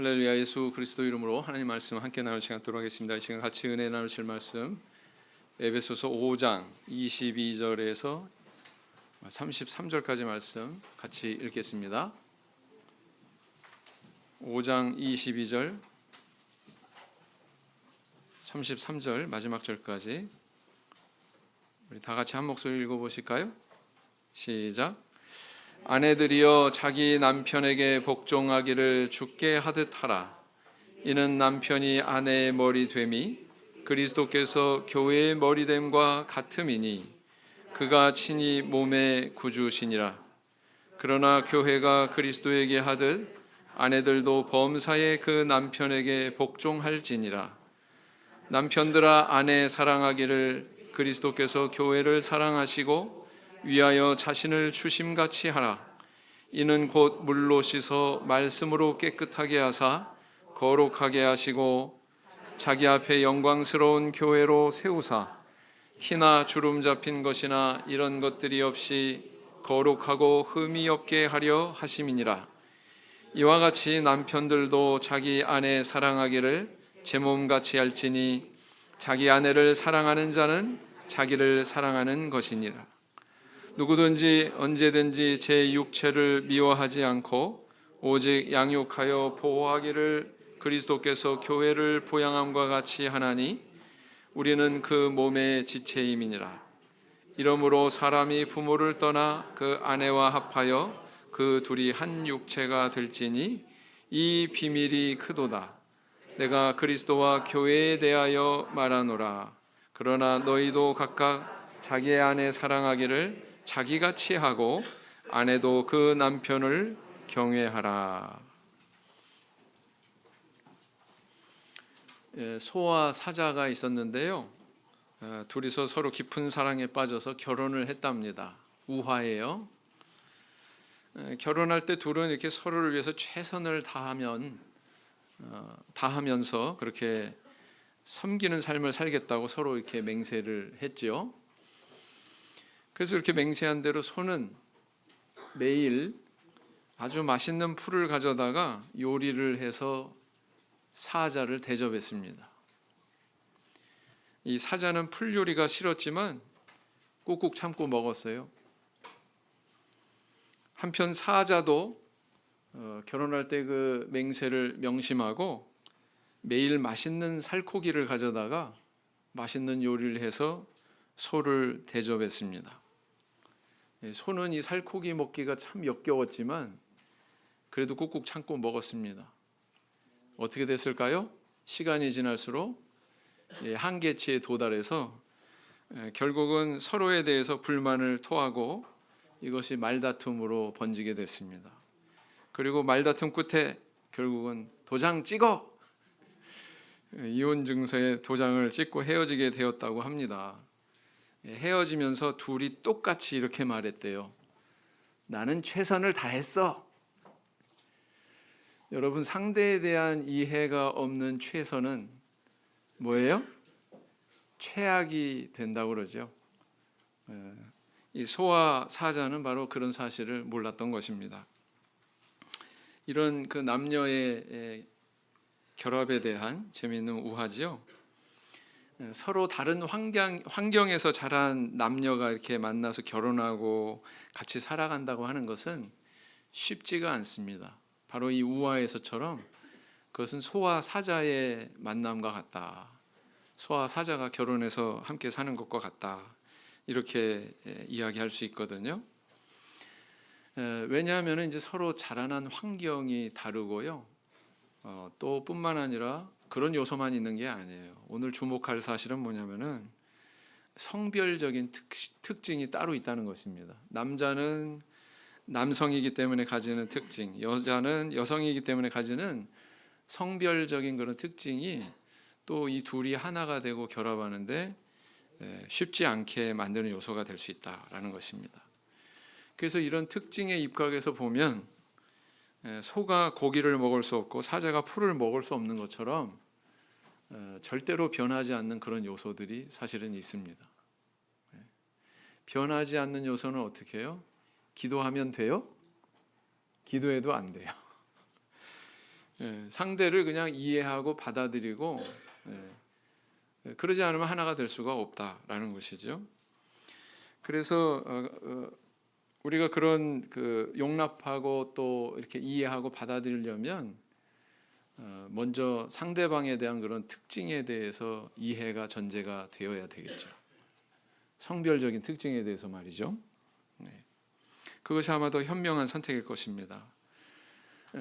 할렐루야. 예수 그리스도 이름으로 하나님 말씀 함께 나눌 시간 갖도록 하겠습니다. 이 시간 같이 은혜 나누실 말씀 에베소서 5장 22절에서 33절까지 말씀 같이 읽겠습니다. 5장 22절 33절 마지막 절까지 우리 다 같이 한 목소리 읽어보실까요? 시작. 아내들이여 자기 남편에게 복종하기를 주께 하듯 하라. 이는 남편이 아내의 머리 됨이 그리스도께서 교회의 머리 됨과 같음이니 그가 친히 몸의 구주시니라. 그러나 교회가 그리스도에게 하듯 아내들도 범사에 그 남편에게 복종할지니라. 남편들아 아내 사랑하기를 그리스도께서 교회를 사랑하시고 위하여 자신을 주심같이 하라. 이는 곧 물로 씻어 말씀으로 깨끗하게 하사 거룩하게 하시고 자기 앞에 영광스러운 교회로 세우사 티나 주름 잡힌 것이나 이런 것들이 없이 거룩하고 흠이 없게 하려 하심이니라. 이와 같이 남편들도 자기 아내 사랑하기를 제 몸같이 할지니 자기 아내를 사랑하는 자는 자기를 사랑하는 것이니라. 누구든지 언제든지 제 육체를 미워하지 않고 오직 양육하여 보호하기를 그리스도께서 교회를 보양함과 같이 하나니 우리는 그 몸의 지체임이니라. 이러므로 사람이 부모를 떠나 그 아내와 합하여 그 둘이 한 육체가 될지니 이 비밀이 크도다. 내가 그리스도와 교회에 대하여 말하노라. 그러나 너희도 각각 자기의 아내 사랑하기를 자기같이 하고 아내도 그 남편을 경외하라. 소와 사자가 있었는데요. 둘이서 서로 깊은 사랑에 빠져서 결혼을 했답니다. 우화예요. 결혼할 때 둘은 이렇게 서로를 위해서 최선을 다하면서 그렇게 섬기는 삶을 살겠다고 서로 이렇게 맹세를 했죠. 그래서 이렇게 맹세한 대로 소는 매일 아주 맛있는 풀을 가져다가 요리를 해서 사자를 대접했습니다. 이 사자는 풀 요리가 싫었지만 꾹꾹 참고 먹었어요. 한편 사자도 결혼할 때 그 맹세를 명심하고 매일 맛있는 살코기를 가져다가 맛있는 요리를 해서 소를 대접했습니다. 소는 이 살코기 먹기가 참 역겨웠지만 그래도 꾹꾹 참고 먹었습니다. 어떻게 됐을까요? 시간이 지날수록 한계치에 도달해서 결국은 서로에 대해서 불만을 토하고 이것이 말다툼으로 번지게 됐습니다. 그리고 말다툼 끝에 결국은 도장 찍어! 이혼 증서에 도장을 찍고 헤어지게 되었다고 합니다. 헤어지면서 둘이 똑같이 이렇게 말했대요. 나는 최선을 다했어. 여러분, 상대에 대한 이해가 없는 최선은 뭐예요? 최악이 된다고 그러죠. 이 소와 사자는 바로 그런 사실을 몰랐던 것입니다. 이런 그 남녀의 결합에 대한 재미있는 우화지요. 서로 다른 환경에서 자란 남녀가 이렇게 만나서 결혼하고 같이 살아간다고 하는 것은 쉽지가 않습니다. 바로 이 우화에서처럼 그것은 소와 사자의 만남과 같다. 소와 사자가 결혼해서 함께 사는 것과 같다. 이렇게 이야기할 수 있거든요. 왜냐하면 이제 서로 자라난 환경이 다르고요. 또 뿐만 아니라 그런 요소만 있는 게 아니에요. 오늘 주목할 사실은 뭐냐면은 성별적인 특징이 따로 있다는 것입니다. 남자는 남성이기 때문에 가지는 특징, 여자는 여성이기 때문에 가지는 성별적인 그런 특징이 또 이 둘이 하나가 되고 결합하는데 쉽지 않게 만드는 요소가 될 수 있다라는 것입니다. 그래서 이런 특징에 입각해서 보면 소가 고기를 먹을 수 없고 사자가 풀을 먹을 수 없는 것처럼 절대로 변하지 않는 그런 요소들이 사실은 있습니다. 변하지 않는 요소는 어떻게 해요? 기도하면 돼요? 기도해도 안 돼요. 상대를 그냥 이해하고 받아들이고 그러지 않으면 하나가 될 수가 없다라는 것이죠. 그래서 우리가 그런 용납하고 또 이렇게 이해하고 받아들이려면 먼저 상대방에 대한 그런 특징에 대해서 이해가 전제가 되어야 되겠죠. 성별적인 특징에 대해서 말이죠. 그것이 아마도 현명한 선택일 것입니다.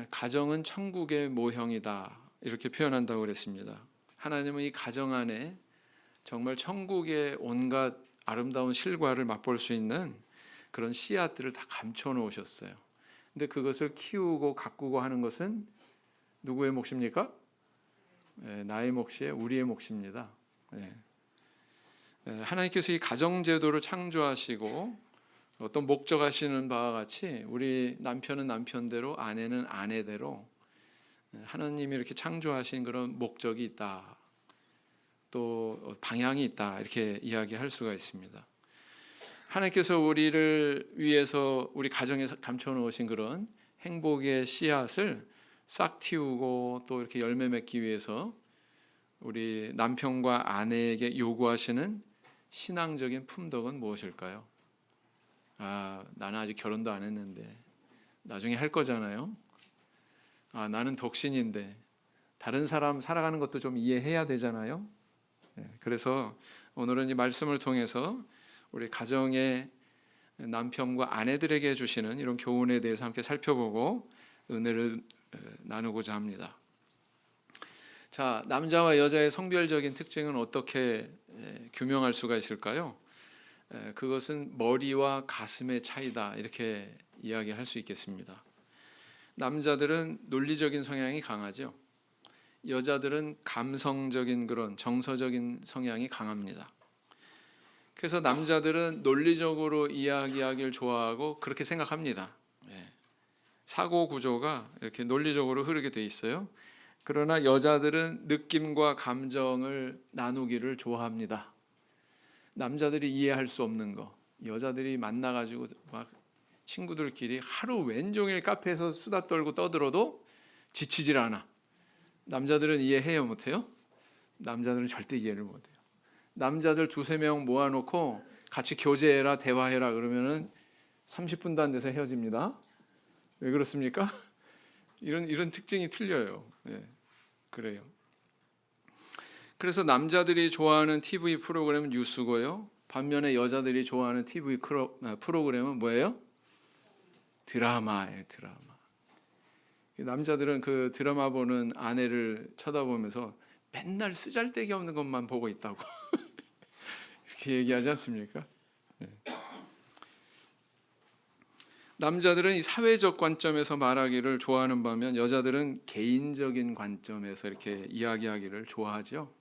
가정은 천국의 모형이다 이렇게 표현한다고 그랬습니다. 하나님은 이 가정 안에 정말 천국의 온갖 아름다운 실과를 맛볼 수 있는 그런 씨앗들을 다 감춰 놓으셨어요. 근데 그것을 키우고 가꾸고 하는 것은 누구의 몫입니까? 나의 몫이에요. 우리의 몫입니다. 하나님께서 이 가정제도를 창조하시고 어떤 목적하시는 바와 같이 우리 남편은 남편대로 아내는 아내대로 하나님이 이렇게 창조하신 그런 목적이 있다. 또 방향이 있다. 이렇게 이야기할 수가 있습니다. 하나님께서 우리를 위해서 우리 가정에서 감춰 놓으신 그런 행복의 씨앗을 싹 틔우고 또 이렇게 열매 맺기 위해서 우리 남편과 아내에게 요구하시는 신앙적인 품덕은 무엇일까요? 나는 아직 결혼도 안 했는데 나중에 할 거잖아요. 나는 독신인데 다른 사람 살아가는 것도 좀 이해해야 되잖아요. 그래서 오늘은 이 말씀을 통해서 우리 가정의 남편과 아내들에게 주시는 이런 교훈에 대해서 함께 살펴보고 은혜를 나누고자 합니다. 자, 남자와 여자의 성별적인 특징은 어떻게 규명할 수가 있을까요? 그것은 머리와 가슴의 차이다 이렇게 이야기할 수 있겠습니다. 남자들은 논리적인 성향이 강하죠. 여자들은 감성적인 그런 정서적인 성향이 강합니다. 그래서 남자들은 논리적으로 이야기하기를 좋아하고 그렇게 생각합니다. 사고 구조가 이렇게 논리적으로 흐르게 돼 있어요. 그러나 여자들은 느낌과 감정을 나누기를 좋아합니다. 남자들이 이해할 수 없는 거, 여자들이 만나가지고 막 친구들끼리 하루 왼종일 카페에서 수다 떨고 떠들어도 지치질 않아. 남자들은 이해해요, 못해요? 남자들은 절대 이해를 못해요. 남자들 두세 명 모아놓고 같이 교제해라, 대화해라 그러면은 30분도 안 돼서 헤어집니다. 왜 그렇습니까? 이런 특징이 틀려요. 그래요. 그래서 남자들이 좋아하는 TV 프로그램은 뉴스고요. 반면에 여자들이 좋아하는 TV 프로그램은 뭐예요? 드라마예요, 드라마. 남자들은 그 드라마 보는 아내를 쳐다보면서 맨날 쓰잘데기 없는 것만 보고 있다고 이렇게 얘기하지 않습니까? 남자들은 이 사회적 관점에서 말하기를 좋아하는 반면 여자들은 개인적인 관점에서 이렇게 이야기하기를 좋아하죠.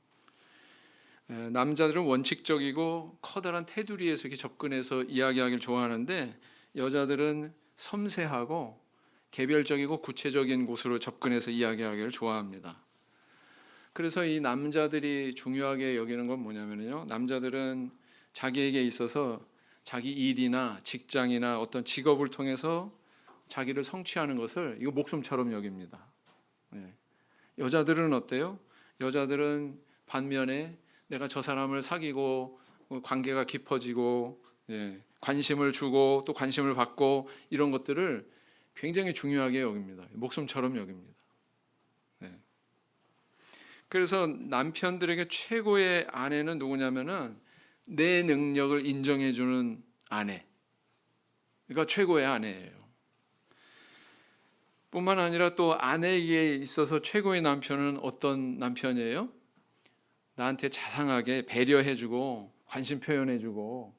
남자들은 원칙적이고 커다란 테두리에서 이렇게 접근해서 이야기하기를 좋아하는데 여자들은 섬세하고 개별적이고 구체적인 곳으로 접근해서 이야기하기를 좋아합니다. 그래서 이 남자들이 중요하게 여기는 건 뭐냐면요. 남자들은 자기에게 있어서 자기 일이나 직장이나 어떤 직업을 통해서 자기를 성취하는 것을 이거 목숨처럼 여깁니다. 여자들은 어때요? 여자들은 반면에 내가 저 사람을 사귀고 관계가 깊어지고 관심을 주고 또 관심을 받고 이런 것들을 굉장히 중요하게 여깁니다. 목숨처럼 여깁니다. 그래서 남편들에게 최고의 아내는 누구냐면은 내 능력을 인정해주는 아내. 그러니까 최고의 아내예요. 뿐만 아니라 또 아내에게 있어서 최고의 남편은 어떤 남편이에요? 나한테 자상하게 배려해주고 관심 표현해주고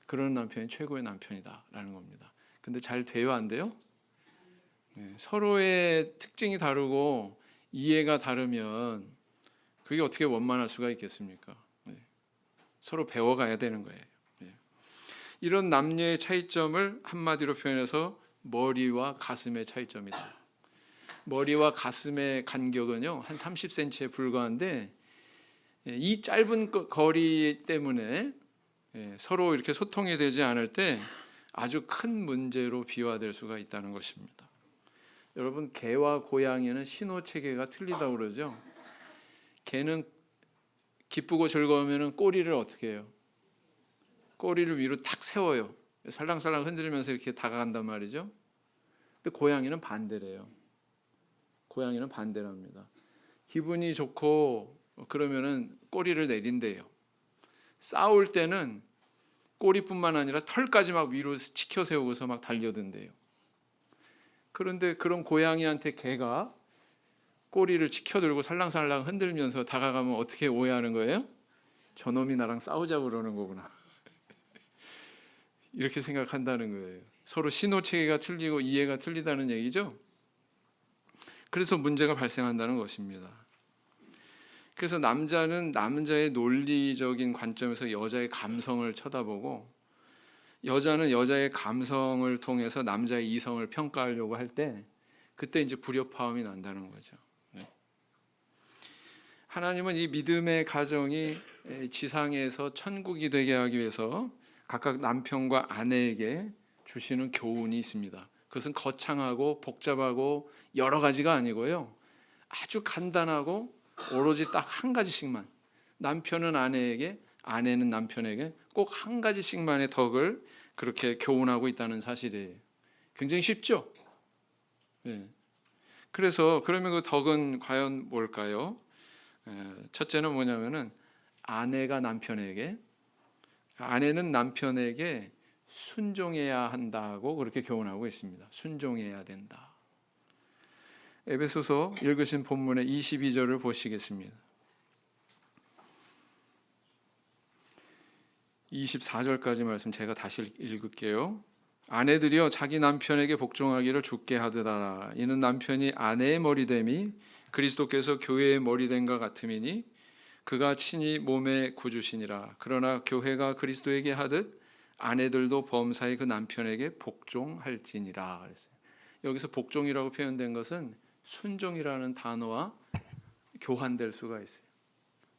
그런 남편이 최고의 남편이다라는 겁니다. 근데 잘 돼요, 안 돼요? 서로의 특징이 다르고 이해가 다르면 그게 어떻게 원만할 수가 있겠습니까? 서로 배워가야 되는 거예요. 이런 남녀의 차이점을 한마디로 표현해서 머리와 가슴의 차이점이다. 머리와 가슴의 간격은요 한 30cm에 불과한데 이 짧은 거리 때문에 서로 이렇게 소통이 되지 않을 때 아주 큰 문제로 비화될 수가 있다는 것입니다. 여러분, 개와 고양이는 신호 체계가 틀리다고 그러죠. 개는 기쁘고 즐거우면 꼬리를 어떻게 해요? 꼬리를 위로 탁 세워요. 살랑살랑 흔들면서 이렇게 다가간단 말이죠. 근데 고양이는 반대래요. 고양이는 반대랍니다. 기분이 좋고 그러면은 꼬리를 내린대요. 싸울 때는 꼬리뿐만 아니라 털까지 막 위로 치켜 세우고서 막 달려든대요. 그런데 그런 고양이한테 개가 꼬리를 치켜들고 살랑살랑 흔들면서 다가가면 어떻게 오해하는 거예요? 저놈이 나랑 싸우자고 그러는 거구나. 이렇게 생각한다는 거예요. 서로 신호체계가 틀리고 이해가 틀리다는 얘기죠. 그래서 문제가 발생한다는 것입니다. 그래서 남자는 남자의 논리적인 관점에서 여자의 감성을 쳐다보고, 여자는 여자의 감성을 통해서 남자의 이성을 평가하려고 할 때, 그때 이제 불협화음이 난다는 거죠. 하나님은 이 믿음의 가정이 지상에서 천국이 되게 하기 위해서 각각 남편과 아내에게 주시는 교훈이 있습니다. 그것은 거창하고 복잡하고 여러 가지가 아니고요, 아주 간단하고 오로지 딱 한 가지씩만, 남편은 아내에게, 아내는 남편에게 꼭 한 가지씩만의 덕을 그렇게 교훈하고 있다는 사실이에요. 굉장히 쉽죠? 네. 그래서 그러면 그 덕은 과연 뭘까요? 첫째는 뭐냐면은 아내가 남편에게, 아내는 남편에게 순종해야 한다고 그렇게 교훈하고 있습니다. 순종해야 된다. 에베소서 읽으신 본문의 22절을 보시겠습니다. 24절까지 말씀 제가 다시 읽을게요. 아내들이여 자기 남편에게 복종하기를 주께 하듯하라. 이는 남편이 아내의 머리됨이 그리스도께서 교회의 머리됨과 같음이니 그가 친히 몸의 구주시니라. 그러나 교회가 그리스도에게 하듯 아내들도 범사에 그 남편에게 복종할지니라 그랬어요. 여기서 복종이라고 표현된 것은 순종이라는 단어와 교환될 수가 있어요.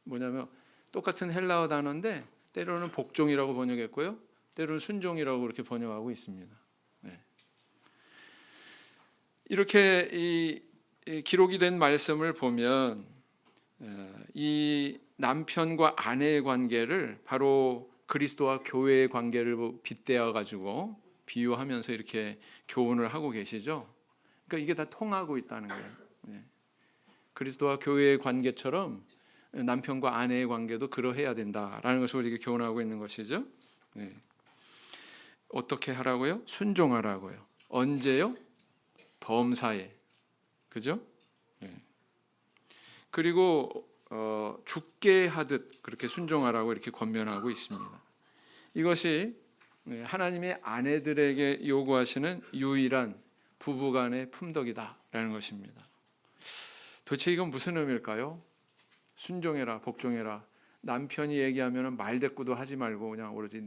뭐냐면 똑같은 헬라어 단어인데 때로는 복종이라고 번역했고요, 때로는 순종이라고 그렇게 번역하고 있습니다. 네. 이렇게 이 기록이 된 말씀을 보면 이 남편과 아내의 관계를 바로 그리스도와 교회의 관계를 빗대어 가지고 비유하면서 이렇게 교훈을 하고 계시죠. 그러니까 이게 다 통하고 있다는 거예요. 네. 그리스도와 교회의 관계처럼 남편과 아내의 관계도 그러해야 된다라는 것을 우리에게 교훈하고 있는 것이죠. 네. 어떻게 하라고요? 순종하라고요. 언제요? 범사에. 그죠? 네. 그리고 죽게 하듯 그렇게 순종하라고 이렇게 권면하고 있습니다. 이것이 하나님의 아내들에게 요구하시는 유일한 부부간의 품덕이다라는 것입니다. 도대체 이건 무슨 의미일까요? 순종해라, 복종해라. 남편이 얘기하면 말대꾸도 하지 말고 그냥 오로지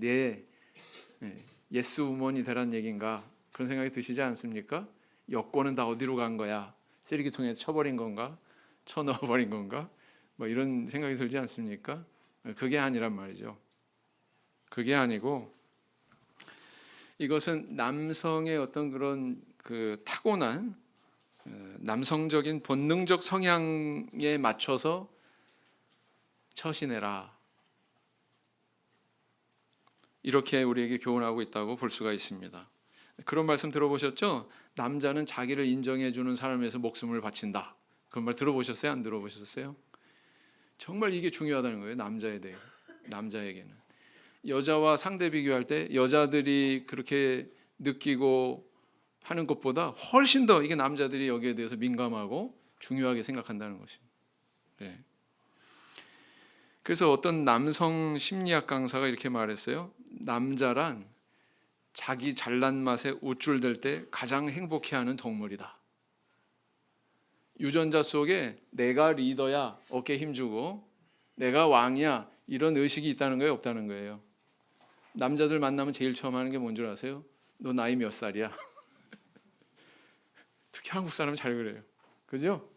예스 우먼이 되란 얘기인가, 그런 생각이 드시지 않습니까? 여권은 다 어디로 간 거야? 쓰레기통에 쳐버린 건가? 쳐넣어버린 건가? 뭐 이런 생각이 들지 않습니까? 그게 아니란 말이죠. 그게 아니고 이것은 남성의 어떤 그런 그 타고난 남성적인 본능적 성향에 맞춰서 처신해라, 이렇게 우리에게 교훈하고 있다고 볼 수가 있습니다. 그런 말씀 들어보셨죠? 남자는 자기를 인정해 주는 사람에서 목숨을 바친다. 그런 말 들어보셨어요? 안 들어보셨어요? 정말 이게 중요하다는 거예요. 남자에게는. 여자와 상대 비교할 때 여자들이 그렇게 느끼고 하는 것보다 훨씬 더 이게 남자들이 여기에 대해서 민감하고 중요하게 생각한다는 것입니다. 네. 그래서 어떤 남성 심리학 강사가 이렇게 말했어요. 남자란 자기 잘난 맛에 우쭐댈 때 가장 행복해하는 동물이다. 유전자 속에 내가 리더야, 어깨에 힘주고 내가 왕이야, 이런 의식이 있다는 거예요, 없다는 거예요? 남자들 만나면 제일 처음 하는 게 뭔 줄 아세요? 너 나이 몇 살이야? 특히 한국 사람은 잘 그래요. 그죠?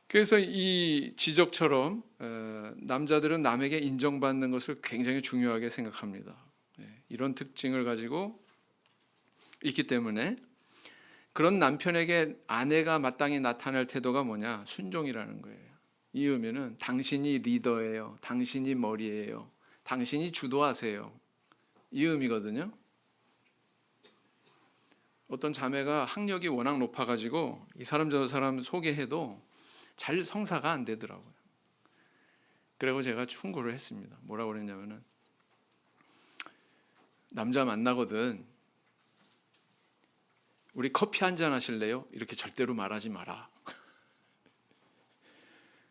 그래서 이 지적처럼 남자들은 남에게 인정받는 것을 굉장히 중요하게 생각합니다. 이런 특징을 가지고 있기 때문에 그런 남편에게 아내가 마땅히 나타낼 태도가 뭐냐? 순종이라는 거예요. 이 의미는 당신이 리더예요. 당신이 머리예요. 당신이 주도하세요. 이 의미거든요. 어떤 자매가 학력이 워낙 높아가지고 이 사람 저 사람 소개해도 잘 성사가 안 되더라고요. 그리고 제가 충고를 했습니다. 뭐라고 그랬냐면은, 남자 만나거든 우리 커피 한잔 하실래요? 이렇게 절대로 말하지 마라.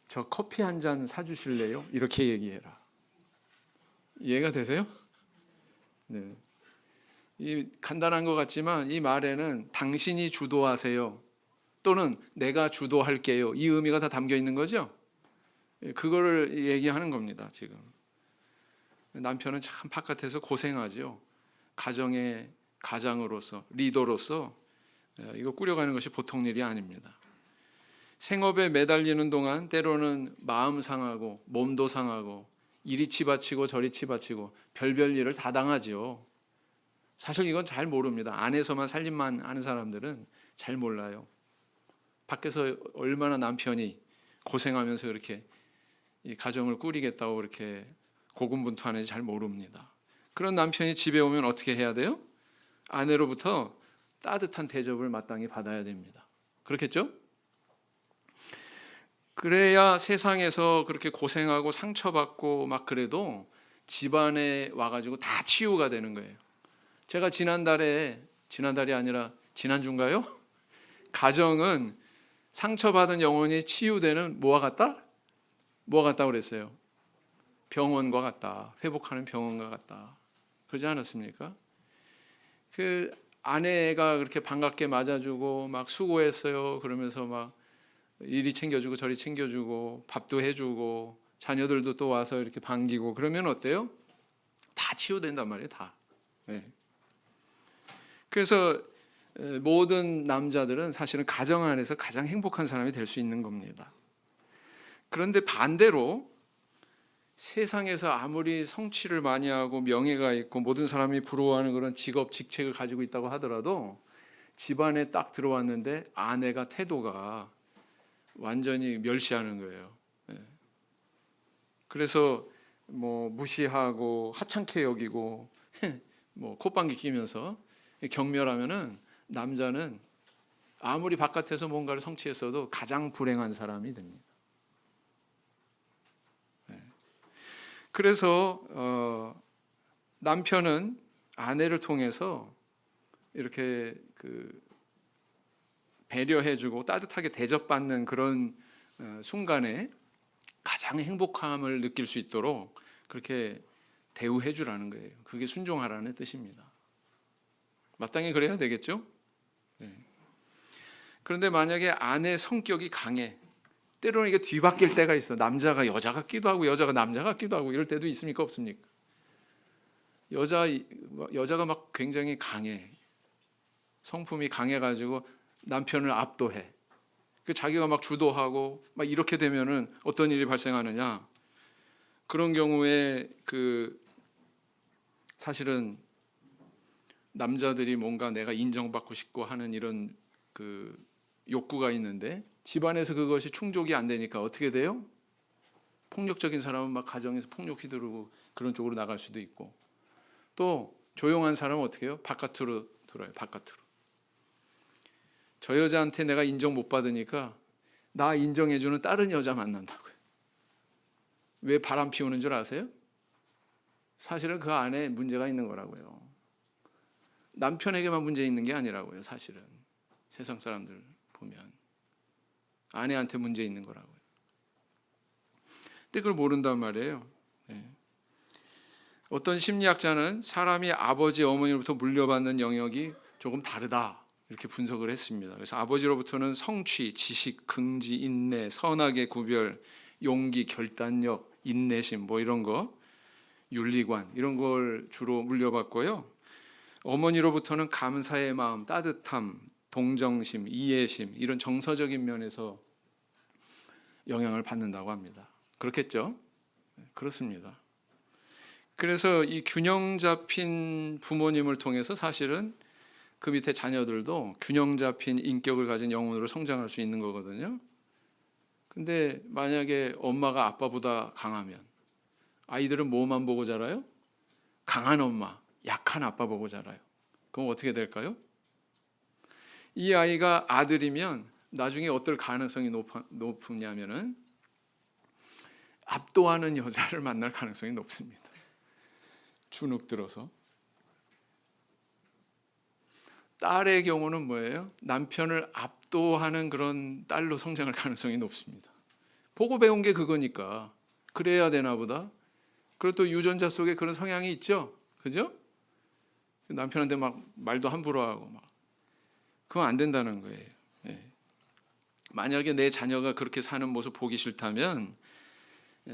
저 커피 한잔 사주실래요? 이렇게 얘기해라. 이해가 되세요? 네. 이 간단한 것 같지만 이 말에는 당신이 주도하세요 또는 내가 주도할게요, 이 의미가 다 담겨 있는 거죠. 그거를 얘기하는 겁니다. 지금 남편은 참 바깥에서 고생하죠. 가정의 가장으로서, 리더로서 이거 꾸려가는 것이 보통 일이 아닙니다. 생업에 매달리는 동안 때로는 마음 상하고 몸도 상하고 이리 치받치고 저리 치받치고 별별 일을 다 당하죠. 사실 이건 잘 모릅니다. 안에서만 살림만 하는 사람들은 잘 몰라요. 밖에서 얼마나 남편이 고생하면서 이렇게 이 가정을 꾸리겠다고 그렇게 고군분투하는지 잘 모릅니다. 그런 남편이 집에 오면 어떻게 해야 돼요? 아내로부터 따뜻한 대접을 마땅히 받아야 됩니다. 그렇겠죠? 그래야 세상에서 그렇게 고생하고 상처받고 막 그래도 집안에 와가지고 다 치유가 되는 거예요. 제가 지난달이 아니라 지난주인가요? 가정은 상처받은 영혼이 치유되는 뭐와 같다? 뭐와 같다 그랬어요? 병원과 같다. 회복하는 병원과 같다. 그러지 않았습니까? 그 아내가 그렇게 반갑게 맞아주고 막 수고했어요 그러면서 막 이리 챙겨주고 저리 챙겨주고 밥도 해주고 자녀들도 또 와서 이렇게 반기고 그러면 어때요? 다 치유된단 말이에요. 다. 네. 그래서 모든 남자들은 사실은 가정 안에서 가장 행복한 사람이 될 수 있는 겁니다. 그런데 반대로 세상에서 아무리 성취를 많이 하고 명예가 있고 모든 사람이 부러워하는 그런 직업, 직책을 가지고 있다고 하더라도 집안에 딱 들어왔는데 아내가 태도가 완전히 멸시하는 거예요. 그래서 뭐 무시하고 하찮게 여기고 뭐 콧방귀 끼면서 경멸하면은 남자는 아무리 바깥에서 뭔가를 성취했어도 가장 불행한 사람이 됩니다. 그래서 남편은 아내를 통해서 이렇게 배려해주고 따뜻하게 대접받는 그런 순간에 가장 행복함을 느낄 수 있도록 그렇게 대우해주라는 거예요. 그게 순종하라는 뜻입니다. 마땅히 그래야 되겠죠? 네. 그런데 만약에 아내 성격이 강해, 때로는 이게 뒤바뀔 때가 있어. 남자가 여자 같기도 하고 여자가 남자 같기도 하고 이럴 때도 있습니까? 없습니까? 여자가 막 굉장히 강해. 성품이 강해가지고 남편을 압도해. 자기가 막 주도하고 막 이렇게 되면은 어떤 일이 발생하느냐? 그런 경우에 사실은 남자들이 뭔가 내가 인정받고 싶고 하는 이런 욕구가 있는데 집안에서 그것이 충족이 안 되니까 어떻게 돼요? 폭력적인 사람은 막 가정에서 폭력 휘두르고 그런 쪽으로 나갈 수도 있고, 또 조용한 사람은 어떻게 해요? 바깥으로 돌아요. 바깥으로. 저 여자한테 내가 인정 못 받으니까 나 인정해주는 다른 여자 만난다고요. 왜 바람 피우는 줄 아세요? 사실은 그 안에 문제가 있는 거라고요. 남편에게만 문제 있는 게 아니라고요. 사실은 세상 사람들 보면 아내한테 문제 있는 거라고요. 근데 그걸 모른단 말이에요. 네. 어떤 심리학자는 사람이 아버지, 어머니로부터 물려받는 영역이 조금 다르다 이렇게 분석을 했습니다. 그래서 아버지로부터는 성취, 지식, 긍지, 인내, 선악의 구별, 용기, 결단력, 인내심 뭐 이런 거, 윤리관 이런 걸 주로 물려받고요. 어머니로부터는 감사의 마음, 따뜻함, 동정심, 이해심 이런 정서적인 면에서 영향을 받는다고 합니다. 그렇겠죠? 그렇습니다. 그래서 이 균형 잡힌 부모님을 통해서 사실은 그 밑에 자녀들도 균형 잡힌 인격을 가진 영혼으로 성장할 수 있는 거거든요. 근데 만약에 엄마가 아빠보다 강하면 아이들은 뭐만 보고 자라요? 강한 엄마, 약한 아빠 보고 자라요. 그럼 어떻게 될까요? 이 아이가 아들이면 나중에 어떨 가능성이 높으냐면은 압도하는 여자를 만날 가능성이 높습니다. 주눅 들어서. 딸의 경우는 뭐예요? 남편을 압도하는 그런 딸로 성장할 가능성이 높습니다. 보고 배운 게 그거니까 그래야 되나 보다. 그리고 또 유전자 속에 그런 성향이 있죠. 그죠? 남편한테 막 말도 함부로 하고 막. 그건 안 된다는 거예요. 예. 만약에 내 자녀가 그렇게 사는 모습 보기 싫다면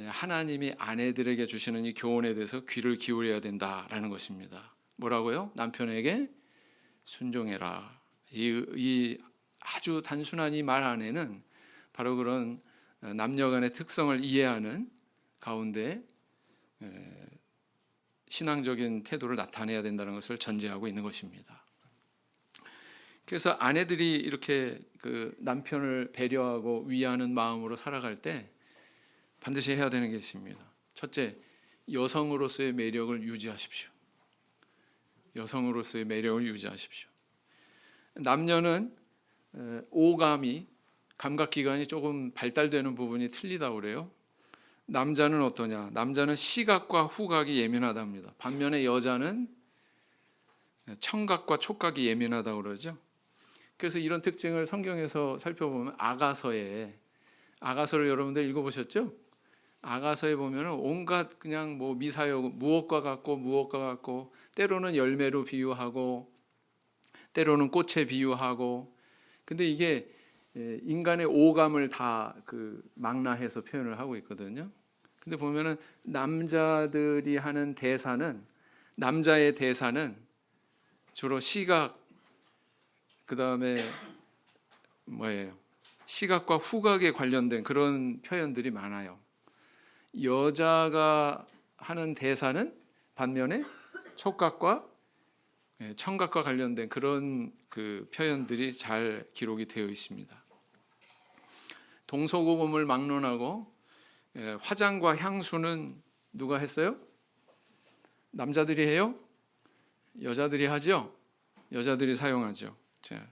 하나님이 아내들에게 주시는 이 교훈에 대해서 귀를 기울여야 된다라는 것입니다. 뭐라고요? 남편에게 순종해라. 이 아주 단순한 이 말 안에는 바로 그런 남녀간의 특성을 이해하는 가운데 신앙적인 태도를 나타내야 된다는 것을 전제하고 있는 것입니다. 그래서 아내들이 이렇게 그 남편을 배려하고 위하는 마음으로 살아갈 때 반드시 해야 되는 게 있습니다. 첫째, 여성으로서의 매력을 유지하십시오. 여성으로서의 매력을 유지하십시오. 남녀는 오감이 감각기관이 조금 발달되는 부분이 틀리다고 그래요. 남자는 어떠냐? 남자는 시각과 후각이 예민하답니다. 반면에 여자는 청각과 촉각이 예민하다고 그러죠. 그래서 이런 특징을 성경에서 살펴보면 아가서를 여러분들 읽어보셨죠? 아가서에 보면 온갖 그냥 뭐 미사여 무엇과 같고 때로는 열매로 비유하고 때로는 꽃에 비유하고 근데 이게 인간의 오감을 다 그 망라해서 표현을 하고 있거든요. 근데 보면은 남자들이 하는 대사는 남자의 대사는 주로 시각 그다음에 뭐예요? 시각과 후각에 관련된 그런 표현들이 많아요. 여자가 하는 대사는 반면에 촉각과 청각과 관련된 그런 그 표현들이 잘 기록이 되어 있습니다. 동서고금을 막론하고 화장과 향수는 누가 했어요? 남자들이 해요? 여자들이 하죠? 여자들이 사용하죠. 자,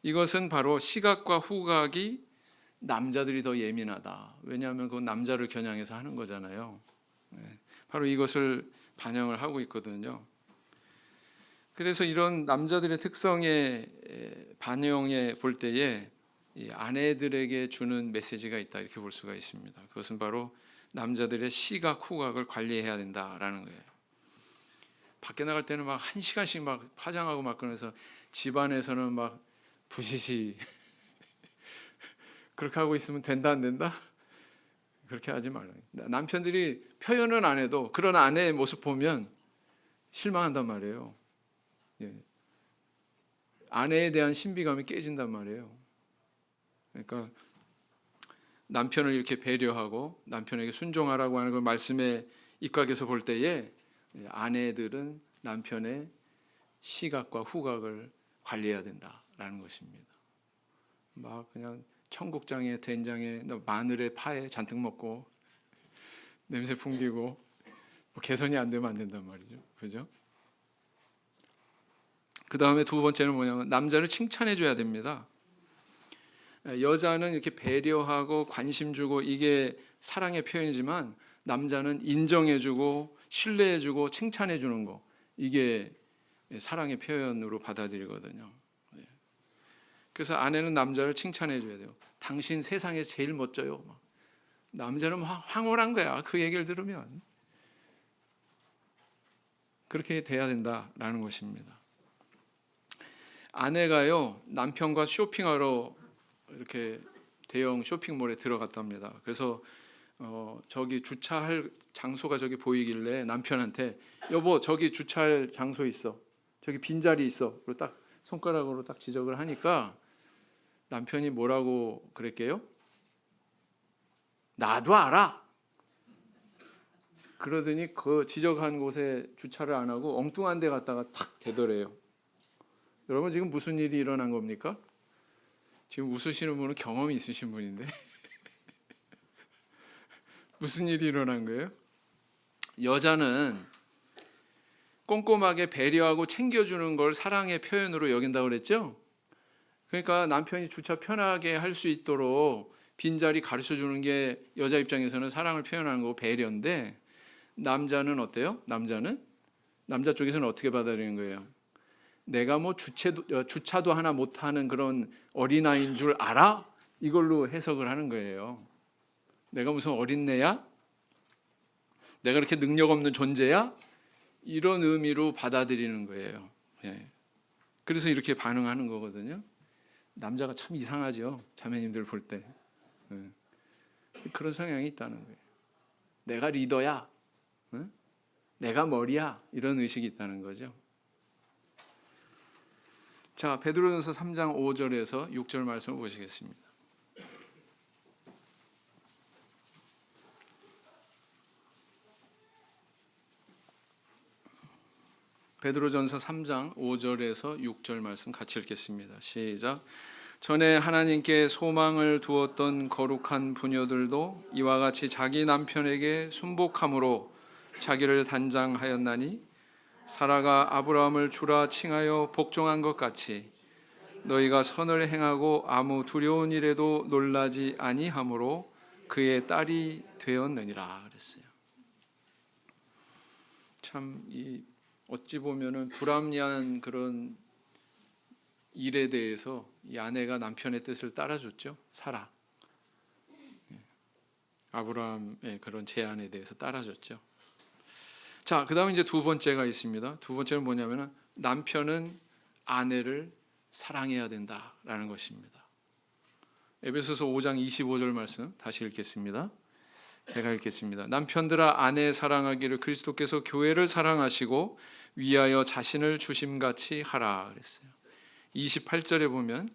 이것은 바로 시각과 후각이 남자들이 더 예민하다. 왜냐하면 그건 남자를 겨냥해서 하는 거잖아요. 바로 이것을 반영을 하고 있거든요. 그래서 이런 남자들의 특성에 반영해 볼 때에 이 아내들에게 주는 메시지가 있다 이렇게 볼 수가 있습니다. 그것은 바로 남자들의 시각, 후각을 관리해야 된다라는 거예요. 밖에 나갈 때는 막 1시간씩 막 화장하고 막 그러면서 집안에서는 막 부시시 그렇게 하고 있으면 된다 안 된다? 그렇게 하지 말아요. 남편들이 표현은 안 해도 그런 아내의 모습 보면 실망한단 말이에요. 예. 아내에 대한 신비감이 깨진단 말이에요. 그러니까 남편을 이렇게 배려하고 남편에게 순종하라고 하는 그 말씀에 입각해서 볼 때에 아내들은 남편의 시각과 후각을 관리해야 된다라는 것입니다. 막 그냥 청국장에 된장에 마늘에 파에 잔뜩 먹고 냄새 풍기고 뭐 개선이 안 되면 안 된단 말이죠. 그죠? 그 다음에 두 번째는 뭐냐면 남자를 칭찬해 줘야 됩니다. 여자는 이렇게 배려하고 관심 주고 이게 사랑의 표현이지만 남자는 인정해 주고 신뢰해 주고 칭찬해 주는 거 이게 사랑의 표현으로 받아들이거든요. 그래서 아내는 남자를 칭찬해 줘야 돼요. 당신 세상에 제일 멋져요. 남자는 황홀한 거야. 그 얘기를 들으면 그렇게 돼야 된다라는 것입니다. 아내가요 남편과 쇼핑하러 이렇게 대형 쇼핑몰에 들어갔답니다. 그래서 저기 주차할 장소가 저기 보이길래 남편한테 여보 저기 주차할 장소 있어. 저기 빈자리 있어. 그리고 딱 손가락으로 딱 지적을 하니까 남편이 뭐라고 그랬게요? 나도 알아. 그러더니 그 지적한 곳에 주차를 안 하고 엉뚱한 데 갔다가 탁 대더래요. 여러분 지금 무슨 일이 일어난 겁니까? 지금 웃으시는 분은 경험이 있으신 분인데 무슨 일이 일어난 거예요? 여자는 꼼꼼하게 배려하고 챙겨주는 걸 사랑의 표현으로 여긴다고 그랬죠? 그러니까 남편이 주차 편하게 할 수 있도록 빈자리 가르쳐 주는 게 여자 입장에서는 사랑을 표현하는 거고 배려인데, 남자는 어때요? 남자 쪽에서는 어떻게 받아들이는 거예요? 내가 뭐 주차도 하나 못하는 그런 어린아이인 줄 알아? 이걸로 해석을 하는 거예요. 내가 무슨 어린애야? 내가 그렇게 능력 없는 존재야? 이런 의미로 받아들이는 거예요. 예. 그래서 이렇게 반응하는 거거든요. 남자가 참 이상하죠. 자매님들 볼 때. 예. 그런 성향이 있다는 거예요. 내가 리더야. 응? 내가 머리야. 이런 의식이 있다는 거죠. 자, 베드로전서 3장 5절에서 6절 말씀을 보시겠습니다. 베드로전서 3장 5절에서 6절 말씀 같이 읽겠습니다. 시작. 전에 하나님께 소망을 두었던 거룩한 부녀들도 이와 같이 자기 남편에게 순복함으로 자기를 단장하였나니 사라가 아브라함을 주라 칭하여 복종한 것 같이 너희가 선을 행하고 아무 두려운 일에도 놀라지 아니함으로 그의 딸이 되었느니라 그랬어요. 참 어찌 보면은 불합리한 그런 일에 대해서 이 아내가 남편의 뜻을 따라줬죠. 사라. 아브라함의 그런 제안에 대해서 따라줬죠. 자, 그다음에 이제 두 번째가 있습니다. 두 번째는 뭐냐면은 남편은 아내를 사랑해야 된다라는 것입니다. 에베소서 5장 25절 말씀 다시 읽겠습니다. 제가 읽겠습니다. 남편들아 아내 사랑하기를 그리스도께서 교회를 사랑하시고 위하여 자신을 주심같이 하라 그랬어요. 28절에 보면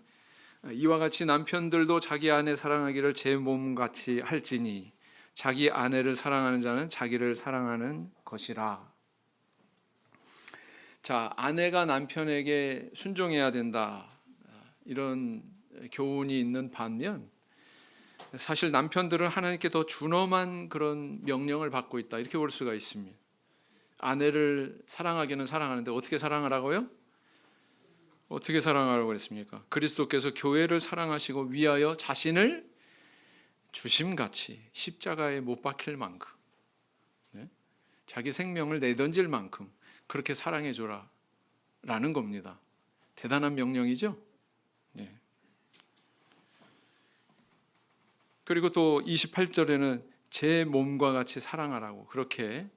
이와 같이 남편들도 자기 아내 사랑하기를 제 몸같이 할지니 자기 아내를 사랑하는 자는 자기를 사랑하는 것이라. 자, 아내가 남편에게 순종해야 된다. 이런 교훈이 있는 반면 사실 남편들은 하나님께 더 준엄한 그런 명령을 받고 있다. 이렇게 볼 수가 있습니다. 아내를 사랑하기는 사랑하는데 어떻게 사랑하라고요? 어떻게 사랑하라고 그랬습니까? 그리스도께서 교회를 사랑하시고 위하여 자신을 주심같이 십자가에 못 박힐 만큼, 네? 자기 생명을 내던질 만큼 그렇게 사랑해 줘라 라는 겁니다. 대단한 명령이죠. 네. 그리고 또 28절에는 제 몸과 같이 사랑하라고 그렇게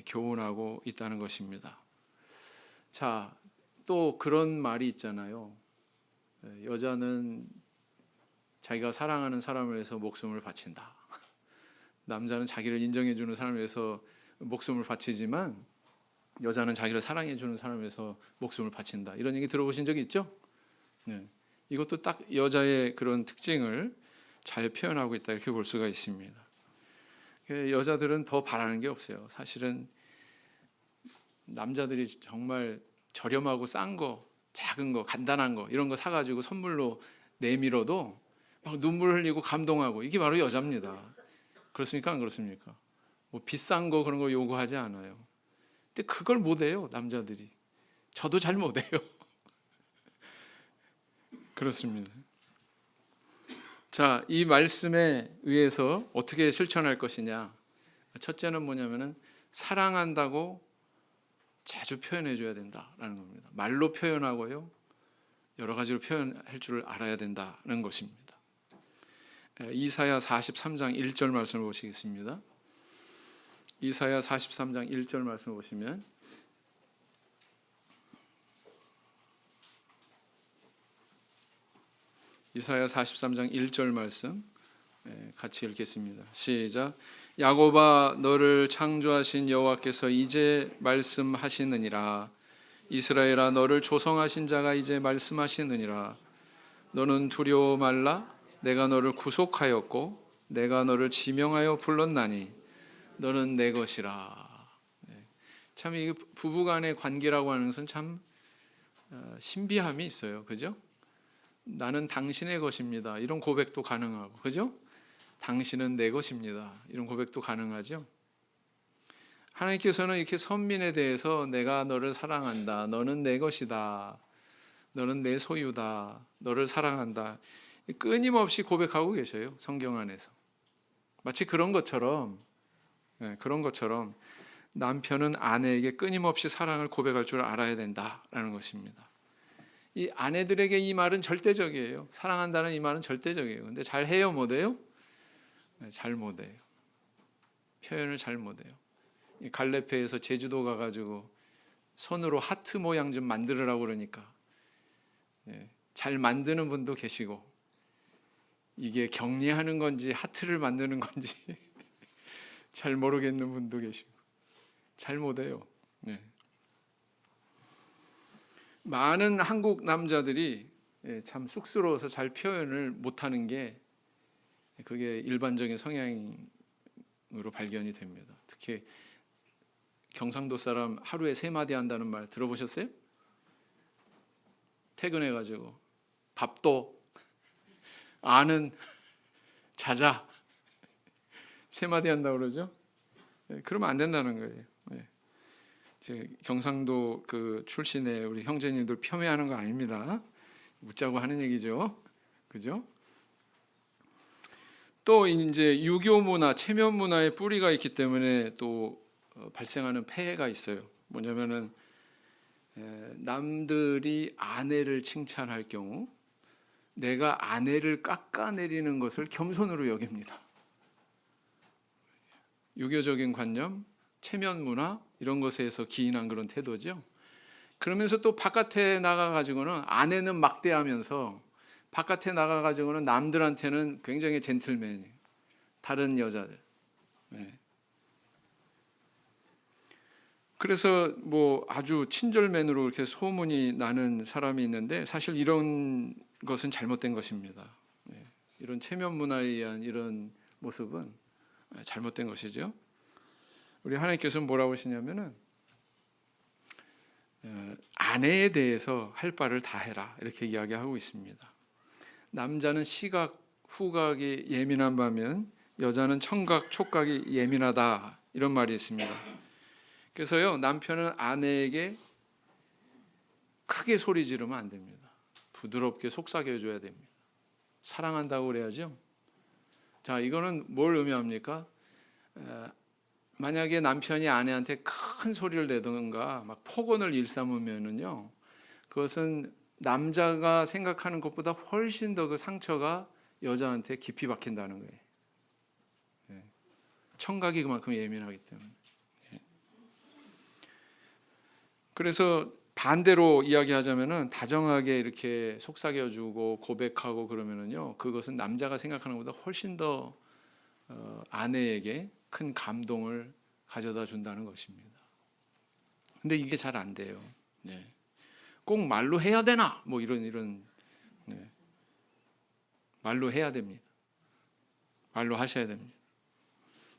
교훈하고 있다는 것입니다. 자, 또 그런 말이 있잖아요. 여자는 자기가 사랑하는 사람을 위해서 목숨을 바친다. 남자는 자기를 인정해주는 사람을 위해서 목숨을 바치지만 여자는 자기를 사랑해주는 사람을 위해서 목숨을 바친다. 이런 얘기 들어보신 적 있죠? 네. 이것도 딱 여자의 그런 특징을 잘 표현하고 있다 이렇게 볼 수가 있습니다. 여자들은 더 바라는 게 없어요. 사실은 남자들이 정말 저렴하고 싼 거, 작은 거, 간단한 거 이런 거 사가지고 선물로 내밀어도 막 눈물 흘리고 감동하고 이게 바로 여자입니다. 그렇습니까? 안 그렇습니까? 뭐 비싼 거 그런 거 요구하지 않아요. 근데 그걸 못해요, 남자들이. 저도 잘 못해요. 그렇습니다. 자, 이 말씀에 의해서 어떻게 실천할 것이냐? 첫째는 뭐냐면은 사랑한다고 자주 표현해 줘야 된다라는 겁니다. 말로 표현하고요, 여러 가지로 표현할 줄 알아야 된다는 것입니다. 이사야 43장 1절 말씀을 보시겠습니다. 이사야 43장 1절 말씀을 보시면 이사야 43장 1절 말씀 같이 읽겠습니다. 시작. 야곱아 너를 창조하신 여호와께서 이제 말씀하시느니라. 이스라엘아 너를 조성하신 자가 이제 말씀하시느니라. 너는 두려워 말라. 내가 너를 구속하였고 내가 너를 지명하여 불렀나니 너는 내 것이라. 참 이 부부간의 관계라고 하는 것은 참 신비함이 있어요. 그죠? 나는 당신의 것입니다. 이런 고백도 가능하고, 그죠? 당신은 내 것입니다. 이런 고백도 가능하죠. 하나님께서는 이렇게 선민에 대해서 내가 너를 사랑한다. 너는 내 것이다. 너는 내 소유다. 너를 사랑한다. 끊임없이 고백하고 계셔요. 성경 안에서. 마치 그런 것처럼 남편은 아내에게 끊임없이 사랑을 고백할 줄 알아야 된다라는 것입니다. 이 아내들에게 이 말은 절대적이에요. 사랑한다는 이 말은 절대적이에요. 근데 잘 해요, 못해요? 잘 못해요. 표현을 잘 못해요. 갈래페에서 제주도 가가지고 손으로 하트 모양 좀 만들으라고 그러니까 잘 만드는 분도 계시고, 이게 격리하는 건지 하트를 만드는 건지 잘 모르겠는 분도 계시고, 잘 못해요. 많은 한국 남자들이 참 쑥스러워서 잘 표현을 못하는 게, 그게 일반적인 성향으로 발견이 됩니다. 특히 경상도 사람 하루에 3마디 한다는 말 들어보셨어요? 퇴근해가지고 밥도 아는 자자 3마디 한다고 그러죠. 그러면 안 된다는 거예요. 경상도 그 출신의 우리 형제님들 폄훼하는 거 아닙니다. 묻자고 하는 얘기죠. 그죠? 또 이제 유교 문화, 체면 문화의 뿌리가 있기 때문에 또 발생하는 폐해가 있어요. 뭐냐면은 남들이 아내를 칭찬할 경우 내가 아내를 깎아내리는 것을 겸손으로 여깁니다. 유교적인 관념, 체면 문화 이런 것에서 기인한 그런 태도죠. 그러면서 또 바깥에 나가가지고는 아내는 막대하면서 바깥에 나가가지고는 남들한테는 굉장히 젠틀맨이에요. 다른 여자들. 그래서 뭐 아주 친절맨으로 이렇게 소문이 나는 사람이 있는데, 사실 이런 것은 잘못된 것입니다. 이런 체면 문화에 의한 이런 모습은 잘못된 것이죠. 우리 하나님께서는 뭐라고 하시냐면은 아내에 대해서 할 바를 다 해라 이렇게 이야기하고 있습니다. 남자는 시각, 후각이 예민한 반면 여자는 청각, 촉각이 예민하다 이런 말이 있습니다. 그래서요, 남편은 아내에게 크게 소리 지르면 안 됩니다. 부드럽게 속삭여줘야 됩니다. 사랑한다고 그래야죠. 자, 이거는 뭘 의미합니까? 만약에 남편이 아내한테 큰 소리를 내던가 막 폭언을 일삼으면은요, 그것은 남자가 생각하는 것보다 훨씬 더 그 상처가 여자한테 깊이 박힌다는 거예요. 청각이 그만큼 예민하기 때문에. 그래서 반대로 이야기하자면은 다정하게 이렇게 속삭여주고 고백하고 그러면은요, 그것은 남자가 생각하는 것보다 훨씬 더 아내에게 큰 감동을 가져다 준다는 것입니다. 근데 이게 잘 안 돼요. 꼭 말로 해야 되나? 뭐 이런 말로 해야 됩니다. 말로 하셔야 됩니다.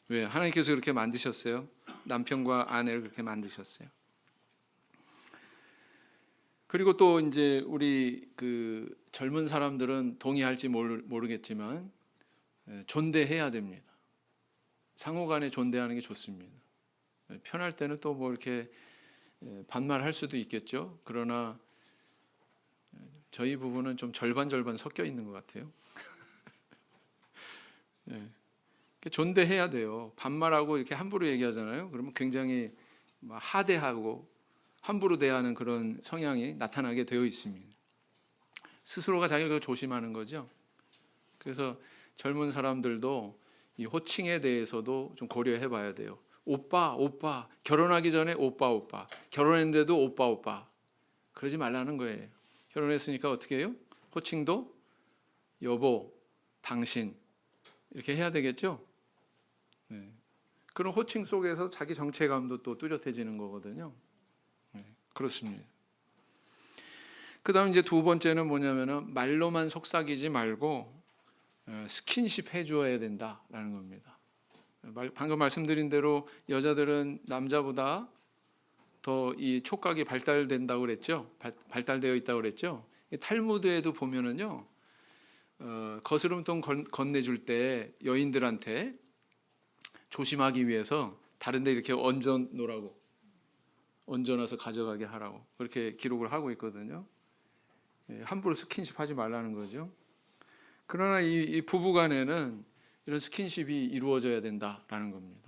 왜? 하나님께서 그렇게 만드셨어요. 남편과 아내를 그렇게 만드셨어요. 그리고 또 이제 우리 그 젊은 사람들은 동의할지 모르겠지만 존대해야 됩니다. 상호간에 존대하는 게 좋습니다. 편할 때는 또 뭐 이렇게 반말할 수도 있겠죠. 그러나 저희 부부는 좀 절반 섞여 있는 것 같아요. 존대해야 돼요. 반말하고 이렇게 함부로 얘기하잖아요. 그러면 굉장히 하대하고 함부로 대하는 그런 성향이 나타나게 되어 있습니다. 스스로가 자기를 조심하는 거죠. 그래서 젊은 사람들도 이 호칭에 대해서도 좀 고려해 봐야 돼요. 오빠, 결혼하기 전에 오빠, 결혼했는데도 오빠. 그러지 말라는 거예요. 결혼했으니까 어떻게 해요? 호칭도 여보, 당신 이렇게 해야 되겠죠? 그런 호칭 속에서 자기 정체감도 또 뚜렷해지는 거거든요. 그렇습니다. 그 다음 이제 두 번째는 뭐냐면은 말로만 속삭이지 말고 스킨십 해줘야 된다라는 겁니다. 방금 말씀드린 대로 여자들은 남자보다 더 이 촉각이 발달된다고 그랬죠. 발달되어 있다고 그랬죠. 탈무드에도 보면은요, 거스름돈 건네줄 때 여인들한테 조심하기 위해서 다른데 이렇게 얹어 놓으라고, 얹어놔서 가져가게 하라고 그렇게 기록을 하고 있거든요. 함부로 스킨십 하지 말라는 거죠. 그러나 이 부부간에는 이런 스킨십이 이루어져야 된다라는 겁니다.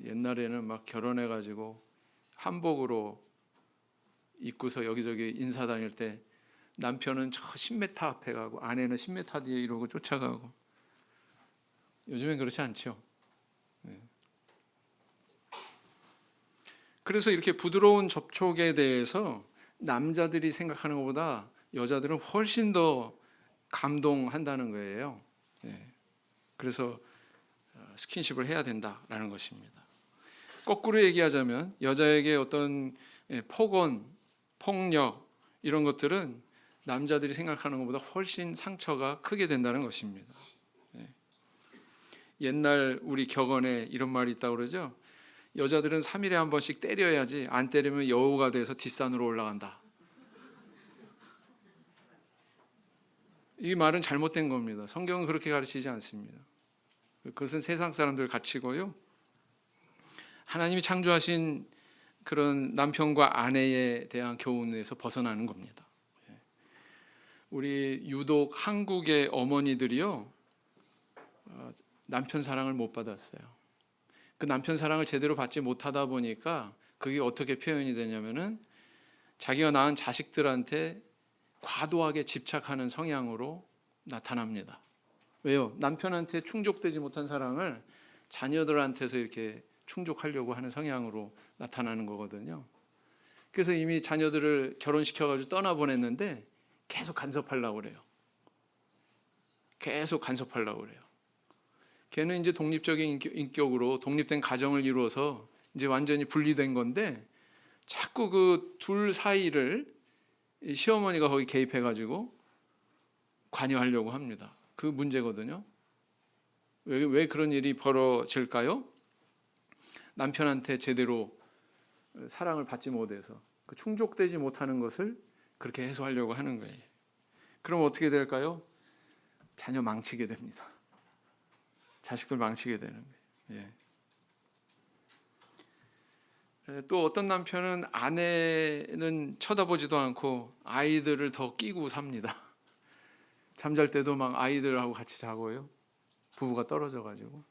옛날에는 막 결혼해가지고 한복으로 입고서 여기저기 인사 다닐 때 남편은 저 10m 앞에 가고 아내는 10m 뒤에 이러고 쫓아가고, 요즘엔 그렇지 않죠. 그래서 이렇게 부드러운 접촉에 대해서 남자들이 생각하는 것보다 여자들은 훨씬 더 감동한다는 거예요. 그래서 스킨십을 해야 된다라는 것입니다. 거꾸로 얘기하자면 여자에게 어떤 폭언, 폭력 이런 것들은 남자들이 생각하는 것보다 훨씬 상처가 크게 된다는 것입니다. 옛날 우리 격언에 이런 말이 있다고 그러죠. 여자들은 3일에 한 번씩 때려야지 안 때리면 여우가 돼서 뒷산으로 올라간다. 이 말은 잘못된 겁니다. 성경은 그렇게 가르치지 않습니다. 그것은 세상 사람들 가치고요. 하나님이 창조하신 그런 남편과 아내에 대한 교훈에서 벗어나는 겁니다. 우리 유독 한국의 어머니들이요, 남편 사랑을 못 받았어요. 그 남편 사랑을 제대로 받지 못하다 보니까 그게 어떻게 표현이 되냐면은 자기가 낳은 자식들한테 과도하게 집착하는 성향으로 나타납니다. 왜요? 남편한테 충족되지 못한 사랑을 자녀들한테서 이렇게 충족하려고 하는 성향으로 나타나는 거거든요. 그래서 이미 자녀들을 결혼시켜가지고 떠나보냈는데 계속 간섭하려고 그래요. 계속 간섭하려고 그래요. 걔는 이제 독립적인 인격으로 독립된 가정을 이루어서 이제 완전히 분리된 건데 자꾸 그 둘 사이를 시어머니가 거기 개입해가지고 관여하려고 합니다. 그 문제거든요. 왜 그런 일이 벌어질까요? 남편한테 제대로 사랑을 받지 못해서 그 충족되지 못하는 것을 그렇게 해소하려고 하는 거예요. 그럼 어떻게 될까요? 자녀 망치게 됩니다. 자식들 망치게 되는 거예요. 또 어떤 남편은 아내는 쳐다보지도 않고 아이들을 더 끼고 삽니다. 잠잘 때도 막 아이들하고 같이 자고요. 부부가 떨어져 가지고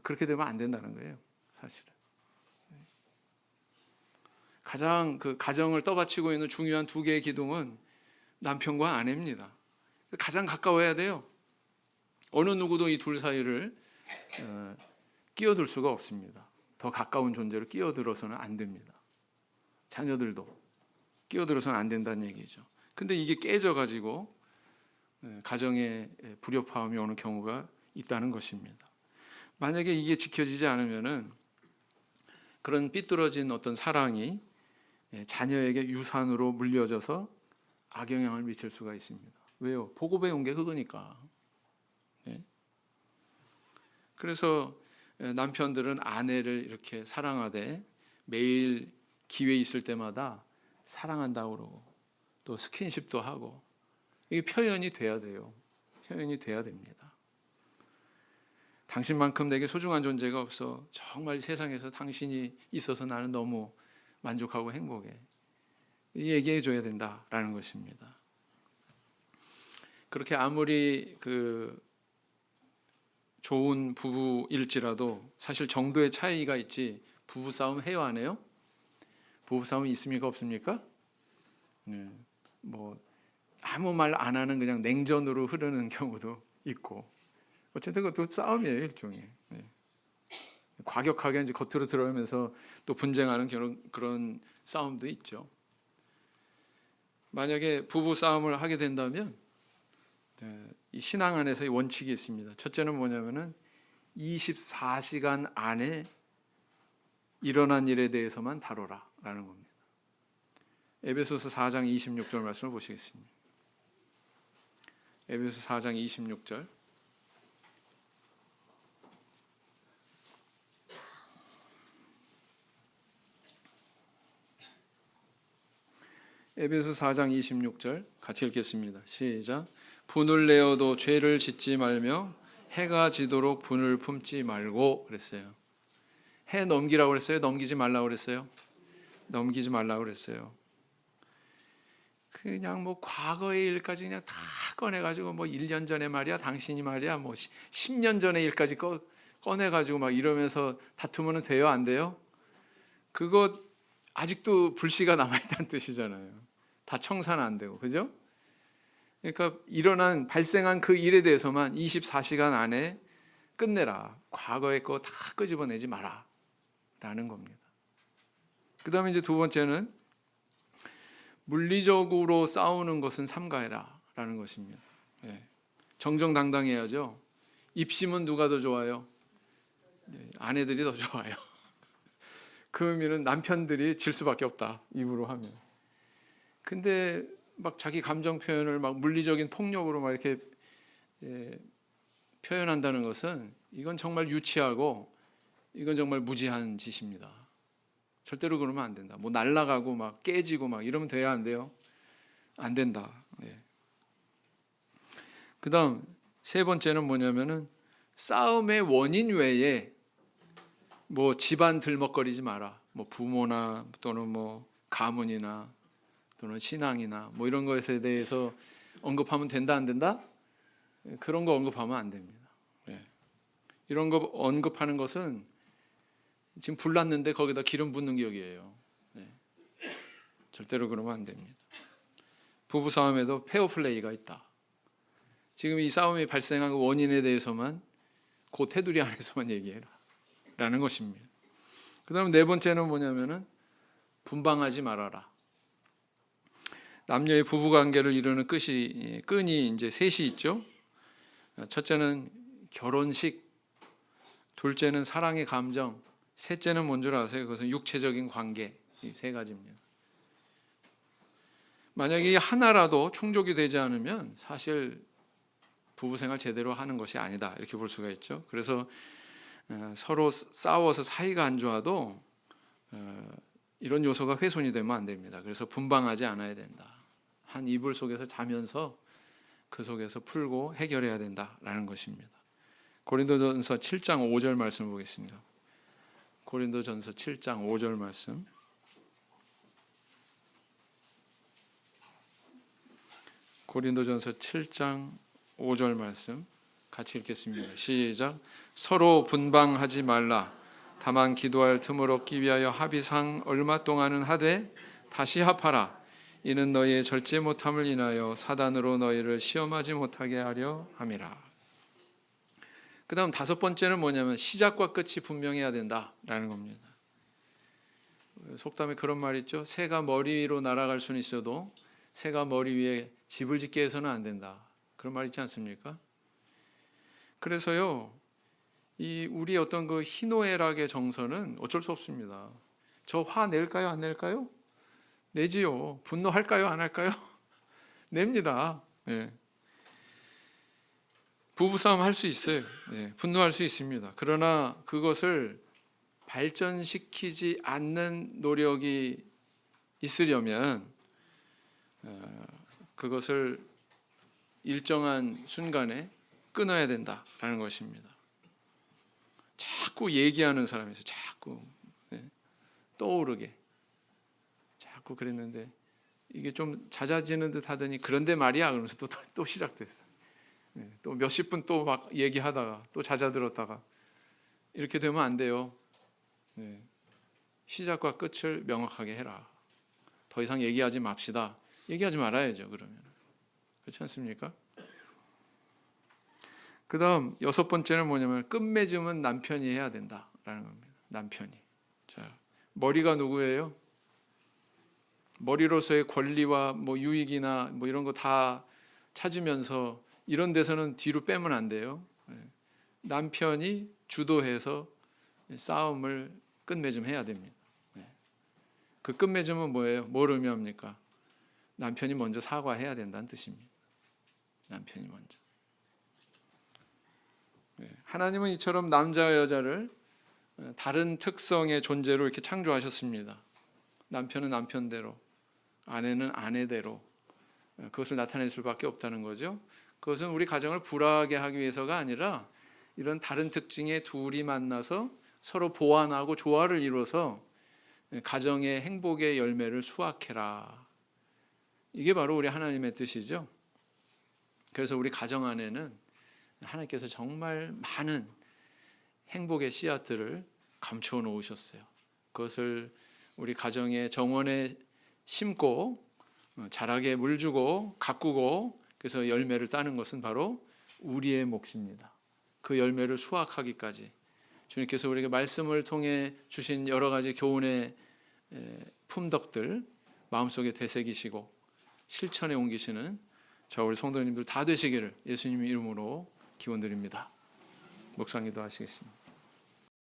그렇게 되면 안 된다는 거예요. 사실은 가장 그 가정을 떠받치고 있는 중요한 두 개의 기둥은 남편과 아내입니다. 가장 가까워야 돼요. 어느 누구도 이 둘 사이를 끼어들 수가 없습니다. 더 가까운 존재로 끼어들어서는 안 됩니다. 자녀들도 끼어들어서는 안 된다는 얘기죠. 근데 이게 깨져가지고 가정에 불협화음이 오는 경우가 있다는 것입니다. 만약에 이게 지켜지지 않으면은 그런 삐뚤어진 어떤 사랑이 자녀에게 유산으로 물려져서 악영향을 미칠 수가 있습니다. 왜요? 보고 배운 게 그거니까. 그래서 남편들은 아내를 이렇게 사랑하되 매일 기회 있을 때마다 사랑한다고 그러고 또 스킨십도 하고, 이게 표현이 돼야 돼요. 표현이 돼야 됩니다. 당신만큼 내게 소중한 존재가 없어. 정말 세상에서 당신이 있어서 나는 너무 만족하고 행복해. 얘기해 줘야 된다라는 것입니다. 그렇게 아무리 그 좋은 부부일지라도 사실 정도의 차이가 있지 부부 싸움 해요, 안 해요? 부부 싸움이 있습니까, 없습니까? 뭐 아무 말 안 하는 그냥 냉전으로 흐르는 경우도 있고, 어쨌든 그것도 싸움이에요, 일종의. 과격하게 이제 겉으로 드러내면서 또 분쟁하는 그런 싸움도 있죠. 만약에 부부 싸움을 하게 된다면 이 신앙 안에서의 원칙이 있습니다. 첫째는 뭐냐면은 24시간 안에 일어난 일에 대해서만 다뤄라라는 겁니다. 에베소서 4장 26절 말씀을 보시겠습니다. 에베소서 4장 26절. 에베소 4장 26절 같이 읽겠습니다. 시작. 분을 내어도 죄를 짓지 말며 해가 지도록 분을 품지 말고 그랬어요. 해 넘기라고 그랬어요? 넘기지 말라고 그랬어요? 넘기지 말라고 그랬어요. 그냥 뭐 과거의 일까지 그냥 다 꺼내가지고 뭐 1년 전에 말이야 당신이 말이야 뭐 10년 전의 일까지 꺼내가지고 막 이러면서 다투면 돼요? 안 돼요? 그거 아직도 불씨가 남아있다는 뜻이잖아요. 다 청산 안 되고, 그죠? 그러니까 발생한 그 일에 대해서만 24시간 안에 끝내라. 과거의 거 다 끄집어내지 마라 라는 겁니다. 그 다음에 이제 두 번째는 물리적으로 싸우는 것은 삼가해라 라는 것입니다. 정정당당해야죠. 입심은 누가 더 좋아요? 아내들이 더 좋아요. 그 의미는 남편들이 질 수밖에 없다, 입으로 하면. 근데 막 자기 감정 표현을 막 물리적인 폭력으로 막 이렇게 표현한다는 것은 이건 정말 유치하고 이건 정말 무지한 짓입니다. 절대로 그러면 안 된다. 뭐 날아가고 막 깨지고 막 이러면 돼야 안 돼요? 안 된다. 그다음 세 번째는 뭐냐면은 싸움의 원인 외에 뭐 집안 들먹거리지 마라. 뭐 부모나 또는 뭐 가문이나 또는 신앙이나 뭐 이런 것에 대해서 언급하면 된다 안 된다? 그런 거 언급하면 안 됩니다. 이런 거 언급하는 것은 지금 불났는데 거기다 기름 붓는 격이에요. 절대로 그러면 안 됩니다. 부부 싸움에도 페어플레이가 있다. 지금 이 싸움이 발생한 그 원인에 대해서만 그 테두리 안에서만 얘기해라 라는 것입니다. 그 다음 네 번째는 뭐냐면은 분방하지 말아라. 남녀의 부부관계를 이루는 끈이 이제 셋이 있죠. 첫째는 결혼식, 둘째는 사랑의 감정, 셋째는 뭔 줄 아세요? 그것은 육체적인 관계. 이 세 가지입니다. 만약에 하나라도 충족이 되지 않으면 사실 부부생활 제대로 하는 것이 아니다 이렇게 볼 수가 있죠. 그래서 서로 싸워서 사이가 안 좋아도 이런 요소가 훼손이 되면 안 됩니다. 그래서 분방하지 않아야 된다. 한 이불 속에서 자면서 그 속에서 풀고 해결해야 된다라는 것입니다. 고린도전서 7장 5절 말씀을 보겠습니다. 고린도전서 7장 5절 말씀. 고린도전서 7장 5절 말씀 같이 읽겠습니다. 시작. 서로 분방하지 말라. 다만 기도할 틈을 얻기 위하여 합의상 얼마 동안은 하되 다시 합하라. 이는 너희의 절제 못함을 인하여 사단으로 너희를 시험하지 못하게 하려 함이라. 그 다음 다섯 번째는 뭐냐면 시작과 끝이 분명해야 된다라는 겁니다. 속담에 그런 말 있죠. 새가 머리 위로 날아갈 수는 있어도 새가 머리 위에 집을 짓게 해서는 안 된다. 그런 말 있지 않습니까? 그래서요, 우리 어떤 그 희노애락의 정서는 어쩔 수 없습니다. 저 화 낼까요? 안 낼까요? 내지요. 분노할까요? 안 할까요? 냅니다. 부부싸움 할 수 있어요. 분노할 수 있습니다. 그러나 그것을 발전시키지 않는 노력이 있으려면 그것을 일정한 순간에 끊어야 된다라는 것입니다. 자꾸 얘기하는 사람에서 자꾸 떠오르게 자꾸 그랬는데 이게 좀 잦아지는 듯 하더니 그런데 말이야 그러면서 또 시작됐어. 또 몇십 분 또 막 얘기하다가 또 잦아들었다가 이렇게 되면 안 돼요. 시작과 끝을 명확하게 해라. 더 이상 얘기하지 맙시다. 얘기하지 말아야죠. 그러면 그렇지 않습니까? 그 다음 여섯 번째는 뭐냐면 끝맺음은 남편이 해야 된다라는 겁니다. 남편이. 자, 머리가 누구예요? 머리로서의 권리와 뭐 유익이나 뭐 이런 거 다 찾으면서 이런 데서는 뒤로 빼면 안 돼요. 남편이 주도해서 싸움을 끝맺음해야 됩니다. 그 끝맺음은 뭐예요? 뭘 의미합니까? 남편이 먼저 사과해야 된다는 뜻입니다. 남편이 먼저. 하나님은 이처럼 남자와 여자를 다른 특성의 존재로 이렇게 창조하셨습니다. 남편은 남편대로, 아내는 아내대로 그것을 나타낼 수밖에 없다는 거죠. 그것은 우리 가정을 불화하게 하기 위해서가 아니라 이런 다른 특징의 둘이 만나서 서로 보완하고 조화를 이루어서 가정의 행복의 열매를 수확해라. 이게 바로 우리 하나님의 뜻이죠. 그래서 우리 가정 안에는 하나님께서 정말 많은 행복의 씨앗들을 감추어 놓으셨어요. 그것을 우리 가정의 정원에 심고 자라게 물주고 가꾸고 그래서 열매를 따는 것은 바로 우리의 몫입니다. 그 열매를 수확하기까지 주님께서 우리에게 말씀을 통해 주신 여러 가지 교훈의 품덕들 마음속에 되새기시고 실천에 옮기시는 저 우리 성도님들 다 되시기를 예수님 이름으로 기원드립니다. 묵상 기도하시겠습니다.